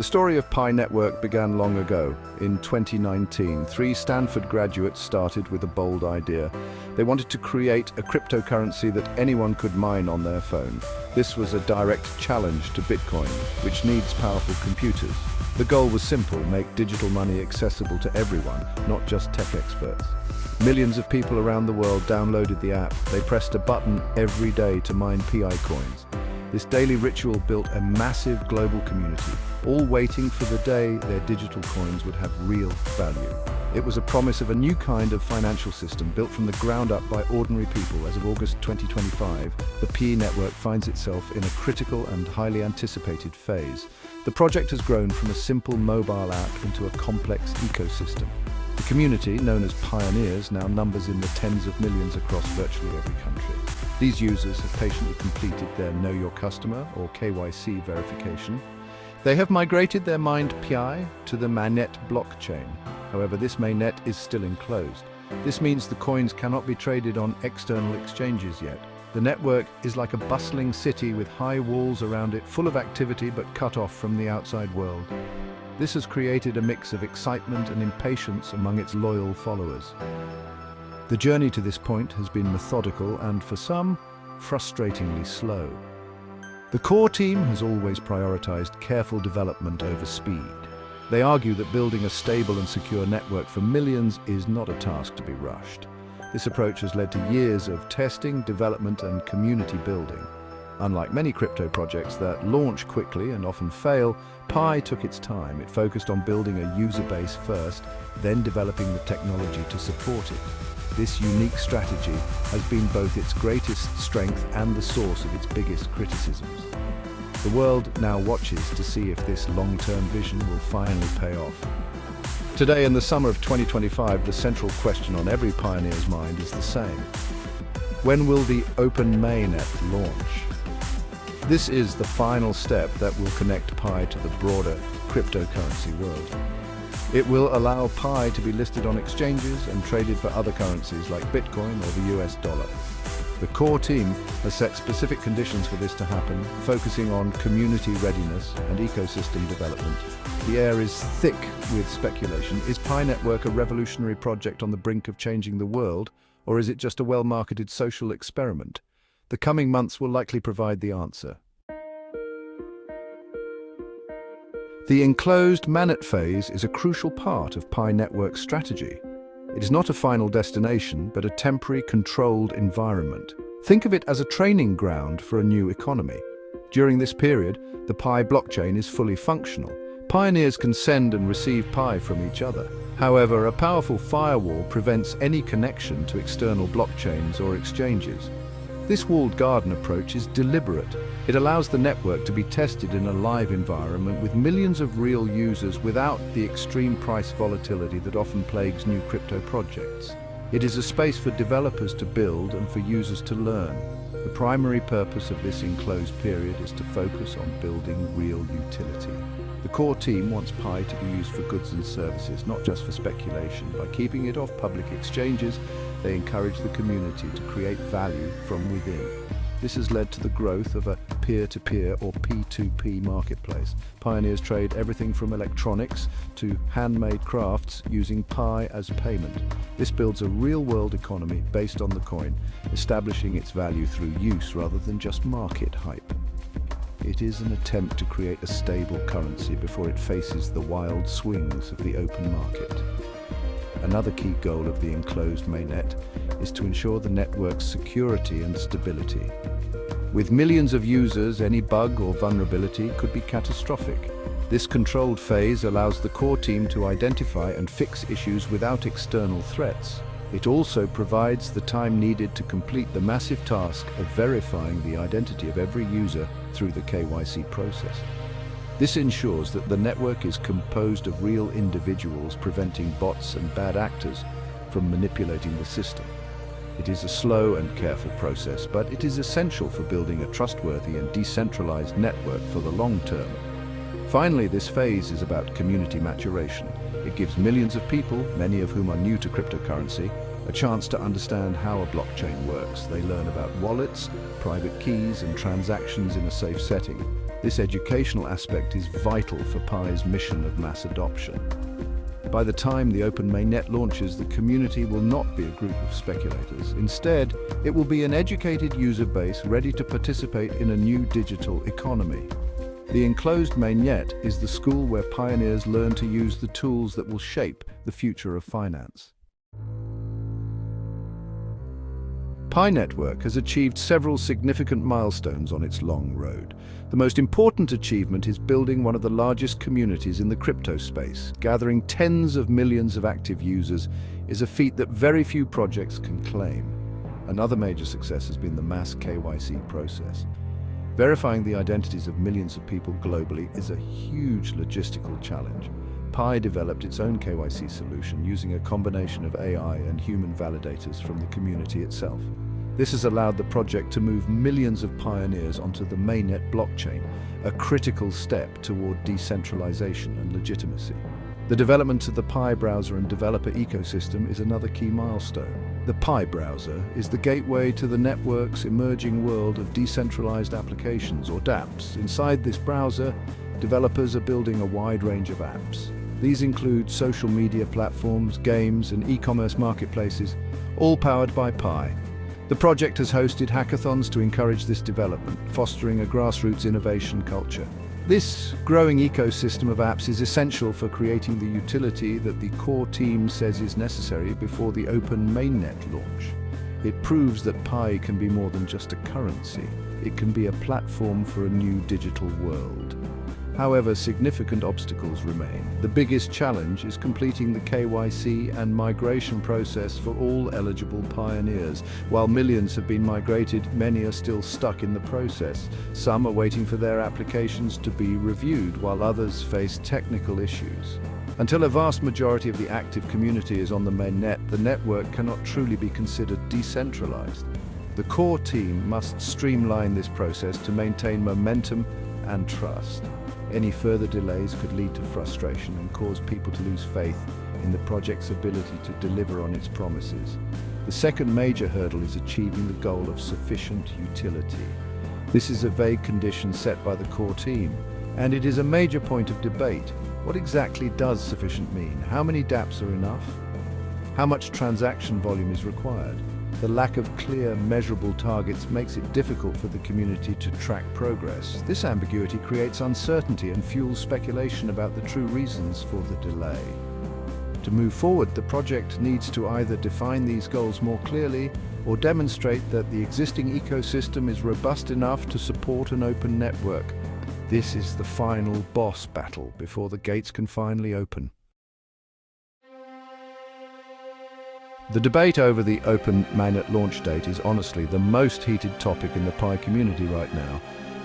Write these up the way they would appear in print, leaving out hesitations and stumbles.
The story of Pi Network began long ago. In 2019, 3 Stanford graduates started with a bold idea. They wanted to create a cryptocurrency that anyone could mine on their phone. This was a direct challenge to Bitcoin, which needs powerful computers. The goal was simple: make digital money accessible to everyone, not just tech experts. Millions of people around the world downloaded the app. They pressed a button every day to mine Pi coins. This daily ritual built a massive global community, all waiting for the day their digital coins would have real value. It was a promise of a new kind of financial system built from the ground up by ordinary people. As of August 2025, the Pi Network finds itself in a critical and highly anticipated phase. The project has grown from a simple mobile app into a complex ecosystem. The community, known as pioneers, now numbers in the tens of millions across virtually every country. These users have patiently completed their Know Your Customer, or KYC, verification. They have migrated their mined Pi to the mainnet blockchain. However, this mainnet is still enclosed. This means the coins cannot be traded on external exchanges yet. The network is like a bustling city with high walls around it, full of activity but cut off from the outside world. This has created a mix of excitement and impatience among its loyal followers. The journey to this point has been methodical and, for some, frustratingly slow. The core team has always prioritized careful development over speed. They argue that building a stable and secure network for millions is not a task to be rushed. This approach has led to years of testing, development, and community building. Unlike many crypto projects that launch quickly and often fail, Pi took its time. It focused on building a user base first, then developing the technology to support it. This unique strategy has been both its greatest strength and the source of its biggest criticisms. The world now watches to see if this long-term vision will finally pay off. Today, in the summer of 2025, the central question on every pioneer's mind is the same. When will the open mainnet launch? This is the final step that will connect Pi to the broader cryptocurrency world. It will allow Pi to be listed on exchanges and traded for other currencies like Bitcoin or the US dollar. The core team has set specific conditions for this to happen, focusing on community readiness and ecosystem development. The air is thick with speculation. Is Pi Network a revolutionary project on the brink of changing the world, or is it just a well-marketed social experiment? The coming months will likely provide the answer. The enclosed mainnet phase is a crucial part of Pi Network's strategy. It is not a final destination, but a temporary, controlled environment. Think of it as a training ground for a new economy. During this period, the Pi blockchain is fully functional. Pioneers can send and receive Pi from each other. However, a powerful firewall prevents any connection to external blockchains or exchanges. This walled garden approach is deliberate. It allows the network to be tested in a live environment with millions of real users without the extreme price volatility that often plagues new crypto projects. It is a space for developers to build and for users to learn. The primary purpose of this enclosed period is to focus on building real utility. The core team wants Pi to be used for goods and services, not just for speculation. By keeping it off public exchanges, they encourage the community to create value from within. This has led to the growth of a peer-to-peer or P2P marketplace. Pioneers trade everything from electronics to handmade crafts using Pi as payment. This builds a real-world economy based on the coin, establishing its value through use rather than just market hype. It is an attempt to create a stable currency before it faces the wild swings of the open market. Another key goal of the enclosed mainnet is to ensure the network's security and stability. With millions of users, any bug or vulnerability could be catastrophic. This controlled phase allows the core team to identify and fix issues without external threats. It also provides the time needed to complete the massive task of verifying the identity of every user through the KYC process. This ensures that the network is composed of real individuals, preventing bots and bad actors from manipulating the system. It is a slow and careful process, but it is essential for building a trustworthy and decentralized network for the long term. Finally, this phase is about community maturation. It gives millions of people, many of whom are new to cryptocurrency, a chance to understand how a blockchain works. They learn about wallets, private keys, and transactions in a safe setting. This educational aspect is vital for Pi's mission of mass adoption. By the time the open mainnet launches, the community will not be a group of speculators. Instead, it will be an educated user base ready to participate in a new digital economy. The enclosed mainnet is the school where pioneers learn to use the tools that will shape the future of finance. Pi Network has achieved several significant milestones on its long road. The most important achievement is building one of the largest communities in the crypto space. Gathering tens of millions of active users is a feat that very few projects can claim. Another major success has been the mass KYC process. Verifying the identities of millions of people globally is a huge logistical challenge. Pi developed its own KYC solution using a combination of AI and human validators from the community itself. This has allowed the project to move millions of pioneers onto the mainnet blockchain, a critical step toward decentralization and legitimacy. The development of the Pi browser and developer ecosystem is another key milestone. The Pi browser is the gateway to the network's emerging world of decentralized applications, or dApps. Inside this browser, developers are building a wide range of apps. These include social media platforms, games, and e-commerce marketplaces, all powered by Pi. The project has hosted hackathons to encourage this development, fostering a grassroots innovation culture. This growing ecosystem of apps is essential for creating the utility that the core team says is necessary before the open mainnet launch. It proves that Pi can be more than just a currency. It can be a platform for a new digital world. However, significant obstacles remain. The biggest challenge is completing the KYC and migration process for all eligible pioneers. While millions have been migrated, many are still stuck in the process. Some are waiting for their applications to be reviewed, while others face technical issues. Until a vast majority of the active community is on the mainnet, the network cannot truly be considered decentralized. The core team must streamline this process to maintain momentum and trust. Any further delays could lead to frustration and cause people to lose faith in the project's ability to deliver on its promises. The second major hurdle is achieving the goal of sufficient utility. This is a vague condition set by the core team, and it is a major point of debate. What exactly does sufficient mean? How many dApps are enough? How much transaction volume is required? The lack of clear, measurable targets makes it difficult for the community to track progress. This ambiguity creates uncertainty and fuels speculation about the true reasons for the delay. To move forward, the project needs to either define these goals more clearly or demonstrate that the existing ecosystem is robust enough to support an open network. This is the final boss battle before the gates can finally open. The debate over the open mainnet launch date is honestly the most heated topic in the Pi community right now.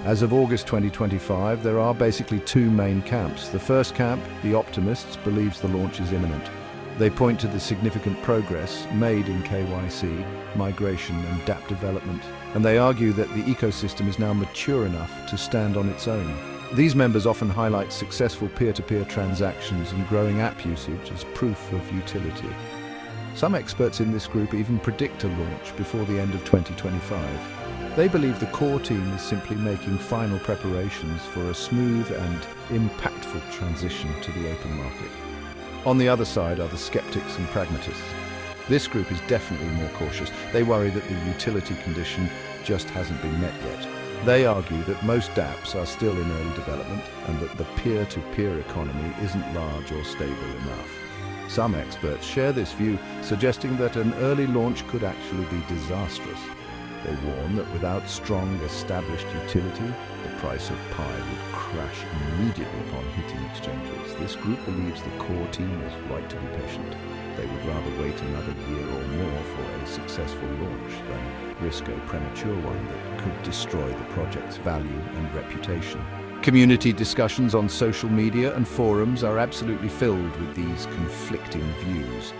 As of August 2025, there are basically two main camps. The first camp, the optimists, believes the launch is imminent. They point to the significant progress made in KYC, migration and dApp development, and they argue that the ecosystem is now mature enough to stand on its own. These members often highlight successful peer-to-peer transactions and growing app usage as proof of utility. Some experts in this group even predict a launch before the end of 2025. They believe the core team is simply making final preparations for a smooth and impactful transition to the open market. On the other side are the skeptics and pragmatists. This group is definitely more cautious. They worry that the utility condition just hasn't been met yet. They argue that most dApps are still in early development and that the peer-to-peer economy isn't large or stable enough. Some experts share this view, suggesting that an early launch could actually be disastrous. They warn that without strong, established utility, the price of Pi would crash immediately upon hitting exchanges. This group believes the core team is right to be patient. They would rather wait another year or more for a successful launch than risk a premature one that could destroy the project's value and reputation. Community discussions on social media and forums are absolutely filled with these conflicting views.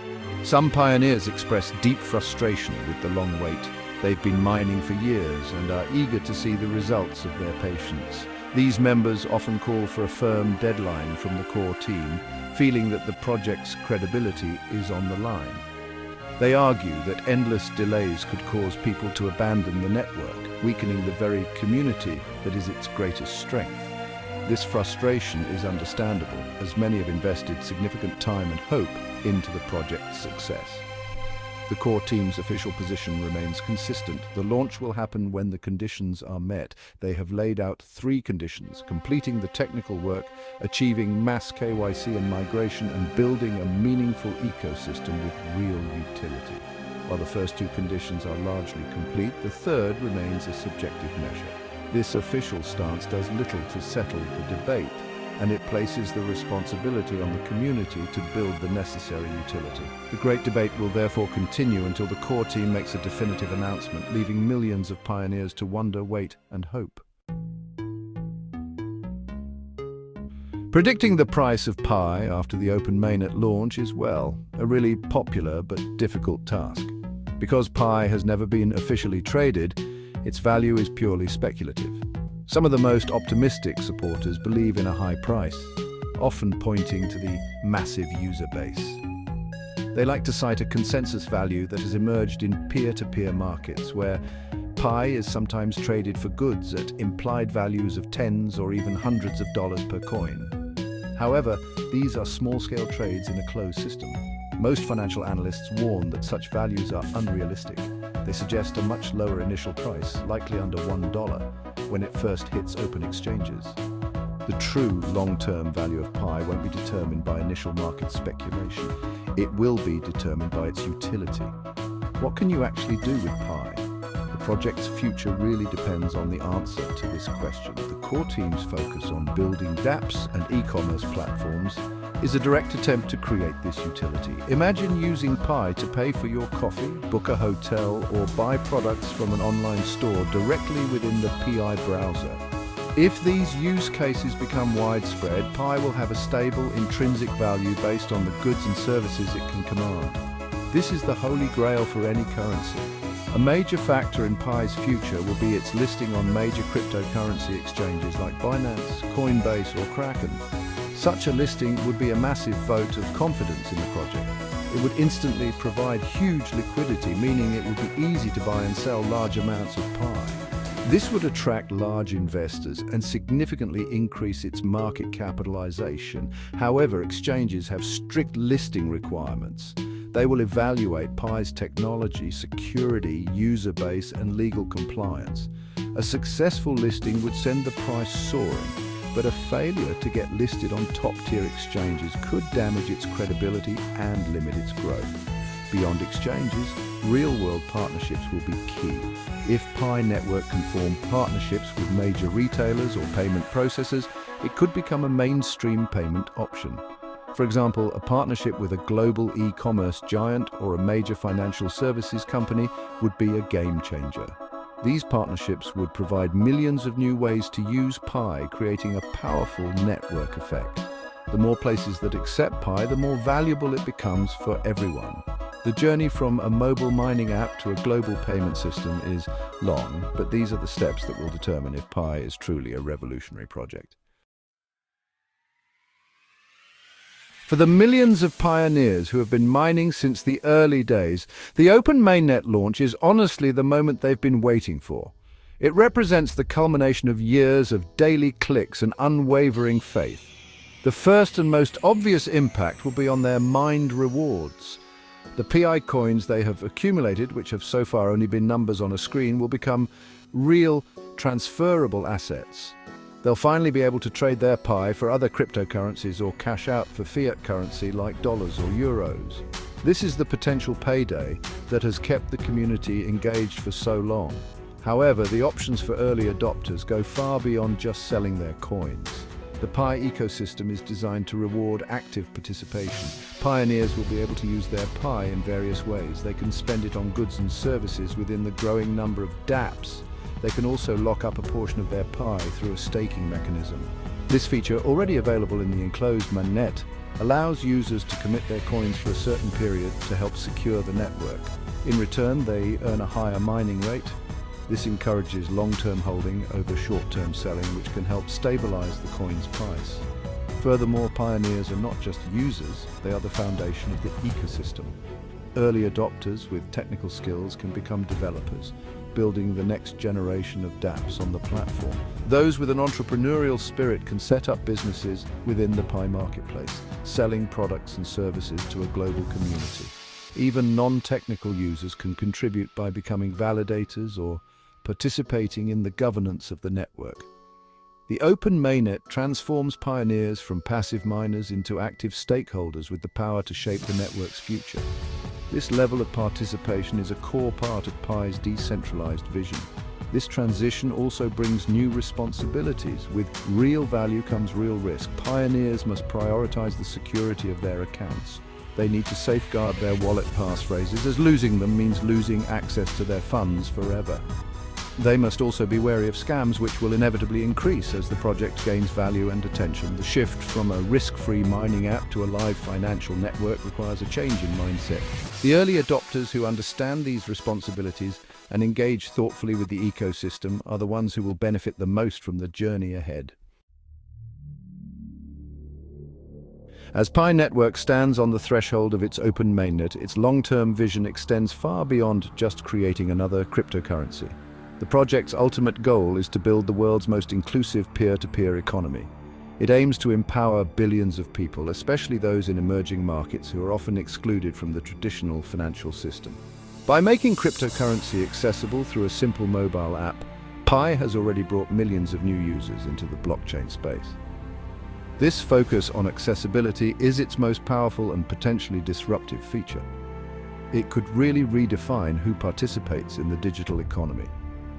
Some pioneers express deep frustration with the long wait. They've been mining for years and are eager to see the results of their patience. These members often call for a firm deadline from the core team, feeling that the project's credibility is on the line. They argue that endless delays could cause people to abandon the network, weakening the very community that is its greatest strength. This frustration is understandable, as many have invested significant time and hope into the project's success. The core team's official position remains consistent. The launch will happen when the conditions are met. They have laid out 3 conditions: completing the technical work, achieving mass KYC and migration, and building a meaningful ecosystem with real utility. While the first 2 conditions are largely complete, the third remains a subjective measure. This official stance does little to settle the debate, and it places the responsibility on the community to build the necessary utility. The great debate will therefore continue until the core team makes a definitive announcement, leaving millions of pioneers to wonder, wait, and hope. Predicting the price of Pi after the open mainnet launch is, well, a really popular but difficult task. Because Pi has never been officially traded, its value is purely speculative. Some of the most optimistic supporters believe in a high price, often pointing to the massive user base. They like to cite a consensus value that has emerged in peer-to-peer markets, where Pi is sometimes traded for goods at implied values of tens or even hundreds of dollars per coin. However, these are small-scale trades in a closed system. Most financial analysts warn that such values are unrealistic. They suggest a much lower initial price, likely under $1, when it first hits open exchanges. The true long-term value of Pi won't be determined by initial market speculation. It will be determined by its utility. What can you actually do with Pi? The project's future really depends on the answer to this question. The core team's focus on building dApps and e-commerce platforms is a direct attempt to create this utility. Imagine using Pi to pay for your coffee, book a hotel, or buy products from an online store directly within the Pi browser. If these use cases become widespread, Pi will have a stable, intrinsic value based on the goods and services it can command. This is the holy grail for any currency. A major factor in Pi's future will be its listing on major cryptocurrency exchanges like Binance, Coinbase, or Kraken. Such a listing would be a massive vote of confidence in the project. It would instantly provide huge liquidity, meaning it would be easy to buy and sell large amounts of Pi. This would attract large investors and significantly increase its market capitalization. However, exchanges have strict listing requirements. They will evaluate Pi's technology, security, user base, and legal compliance. A successful listing would send the price soaring, but a failure to get listed on top-tier exchanges could damage its credibility and limit its growth. Beyond exchanges, real-world partnerships will be key. If Pi Network can form partnerships with major retailers or payment processors, it could become a mainstream payment option. For example, a partnership with a global e-commerce giant or a major financial services company would be a game changer. These partnerships would provide millions of new ways to use Pi, creating a powerful network effect. The more places that accept Pi, the more valuable it becomes for everyone. The journey from a mobile mining app to a global payment system is long, but these are the steps that will determine if Pi is truly a revolutionary project. For the millions of pioneers who have been mining since the early days, the open mainnet launch is honestly the moment they've been waiting for. It represents the culmination of years of daily clicks and unwavering faith. The first and most obvious impact will be on their mined rewards. The Pi coins they have accumulated, which have so far only been numbers on a screen, will become real, transferable assets. They'll finally be able to trade their Pi for other cryptocurrencies or cash out for fiat currency like dollars or euros. This is the potential payday that has kept the community engaged for so long. However, the options for early adopters go far beyond just selling their coins. The Pi ecosystem is designed to reward active participation. Pioneers will be able to use their Pi in various ways. They can spend it on goods and services within the growing number of dApps. They can also lock up a portion of their Pi through a staking mechanism. This feature, already available in the enclosed mainnet, allows users to commit their coins for a certain period to help secure the network. In return, they earn a higher mining rate. This encourages long-term holding over short-term selling, which can help stabilize the coin's price. Furthermore, pioneers are not just users, they are the foundation of the ecosystem. early adopters with technical skills can become developers, building the next generation of dApps on the platform. Those with an entrepreneurial spirit can set up businesses within the Pi marketplace, selling products and services to a global community. Even non-technical users can contribute by becoming validators or participating in the governance of the network. The open mainnet transforms pioneers from passive miners into active stakeholders with the power to shape the network's future. This level of participation is a core part of Pi's decentralized vision. This transition also brings new responsibilities. With real value comes real risk. Pioneers must prioritize the security of their accounts. They need to safeguard their wallet passphrases, as losing them means losing access to their funds forever. They must also be wary of scams, which will inevitably increase as the project gains value and attention. The shift from a risk-free mining app to a live financial network requires a change in mindset. The early adopters who understand these responsibilities and engage thoughtfully with the ecosystem are the ones who will benefit the most from the journey ahead. As Pi Network stands on the threshold of its open mainnet, its long-term vision extends far beyond just creating another cryptocurrency. The project's ultimate goal is to build the world's most inclusive peer-to-peer economy. It aims to empower billions of people, especially those in emerging markets who are often excluded from the traditional financial system. By making cryptocurrency accessible through a simple mobile app, Pi has already brought millions of new users into the blockchain space. This focus on accessibility is its most powerful and potentially disruptive feature. It could really redefine who participates in the digital economy.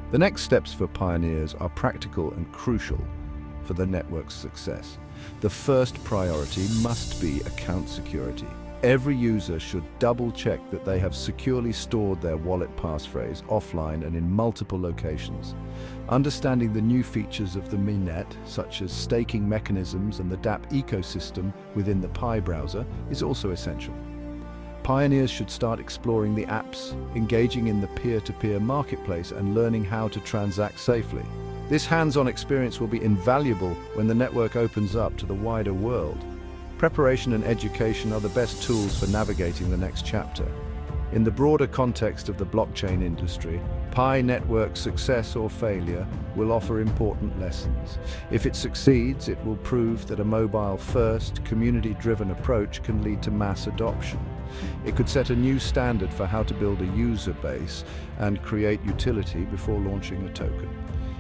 The next steps for pioneers are practical and crucial for the network's success. The first priority must be account security. Every user should double-check that they have securely stored their wallet passphrase offline and in multiple locations. Understanding the new features of the mainnet, such as staking mechanisms and the dApp ecosystem within the Pi browser, is also essential. Pioneers should start exploring the apps, engaging in the peer-to-peer marketplace, and learning how to transact safely. This hands-on experience will be invaluable when the network opens up to the wider world. Preparation and education are the best tools for navigating the next chapter. In the broader context of the blockchain industry, Pi Network's success or failure will offer important lessons. If it succeeds, it will prove that a mobile-first, community-driven approach can lead to mass adoption. It could set a new standard for how to build a user base and create utility before launching a token.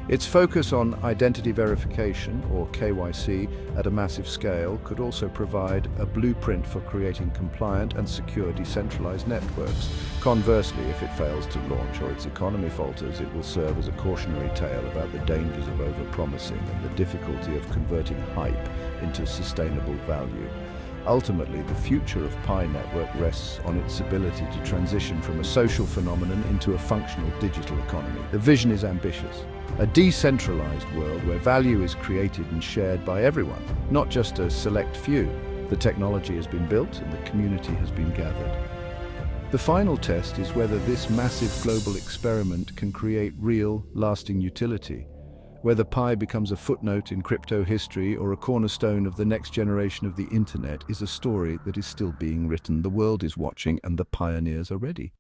Its focus on identity verification, or KYC, at a massive scale could also provide a blueprint for creating compliant and secure decentralized networks. Conversely, if it fails to launch or its economy falters, it will serve as a cautionary tale about the dangers of overpromising and the difficulty of converting hype into sustainable value. Ultimately, the future of Pi Network rests on its ability to transition from a social phenomenon into a functional digital economy. The vision is ambitious. A decentralized world where value is created and shared by everyone, not just a select few. The technology has been built and the community has been gathered. The final test is whether this massive global experiment can create real, lasting utility. Whether Pi becomes a footnote in crypto history or a cornerstone of the next generation of the internet is a story that is still being written. The world is watching and the pioneers are ready.